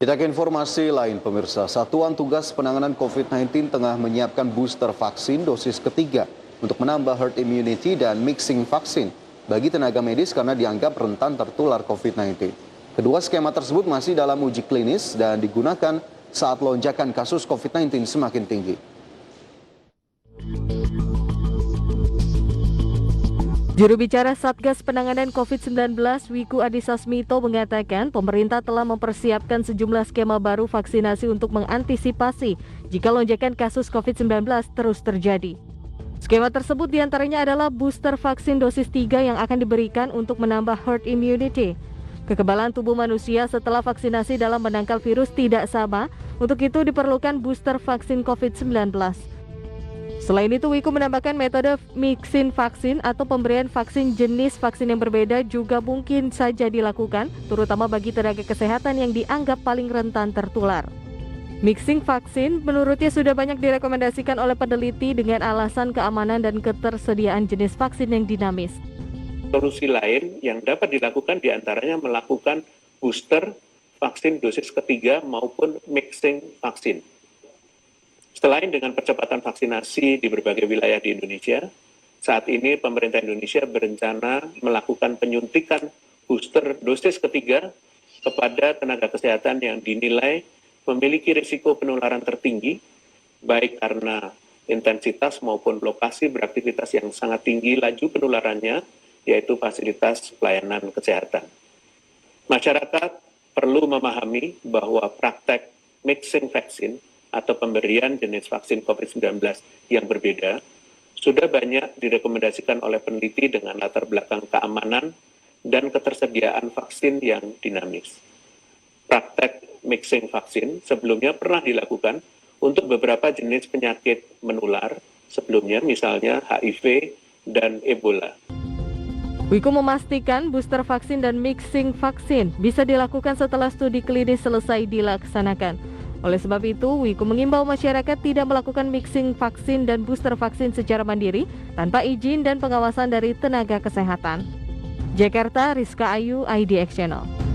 Kita ke informasi lain pemirsa, Satuan Tugas Penanganan COVID-19 tengah menyiapkan booster vaksin dosis ketiga untuk menambah herd immunity dan mixing vaksin bagi tenaga medis karena dianggap rentan tertular COVID-19. Kedua skema tersebut masih dalam uji klinis dan digunakan saat lonjakan kasus COVID-19 semakin tinggi. Juru bicara Satgas Penanganan COVID-19 Wiku Adhisa Smito mengatakan pemerintah telah mempersiapkan sejumlah skema baru vaksinasi untuk mengantisipasi jika lonjakan kasus COVID-19 terus terjadi. Skema tersebut diantaranya adalah booster vaksin dosis 3 yang akan diberikan untuk menambah herd immunity. Kekebalan tubuh manusia setelah vaksinasi dalam menangkal virus tidak sama, untuk itu diperlukan booster vaksin COVID-19. Selain itu, Wiku menambahkan metode mixing vaksin atau pemberian vaksin jenis vaksin yang berbeda juga mungkin saja dilakukan, terutama bagi tenaga kesehatan yang dianggap paling rentan tertular. Mixing vaksin menurutnya sudah banyak direkomendasikan oleh peneliti dengan alasan keamanan dan ketersediaan jenis vaksin yang dinamis. Solusi lain yang dapat dilakukan diantaranya melakukan booster vaksin dosis ketiga maupun mixing vaksin. Selain dengan percepatan vaksinasi di berbagai wilayah di Indonesia, saat ini pemerintah Indonesia berencana melakukan penyuntikan booster dosis ketiga kepada tenaga kesehatan yang dinilai memiliki risiko penularan tertinggi, baik karena intensitas maupun lokasi beraktivitas yang sangat tinggi laju penularannya, yaitu fasilitas pelayanan kesehatan. Masyarakat perlu memahami bahwa praktek mixing vaksin atau pemberian jenis vaksin COVID-19 yang berbeda sudah banyak direkomendasikan oleh peneliti dengan latar belakang keamanan dan ketersediaan vaksin yang dinamis. Praktek mixing vaksin sebelumnya pernah dilakukan untuk beberapa jenis penyakit menular sebelumnya, misalnya HIV dan Ebola. Wiku memastikan booster vaksin dan mixing vaksin bisa dilakukan setelah studi klinis selesai dilaksanakan. Oleh sebab itu, Wiku mengimbau masyarakat tidak melakukan mixing vaksin dan booster vaksin secara mandiri tanpa izin dan pengawasan dari tenaga kesehatan. Jakarta, Rizka Ayu, IDX Channel.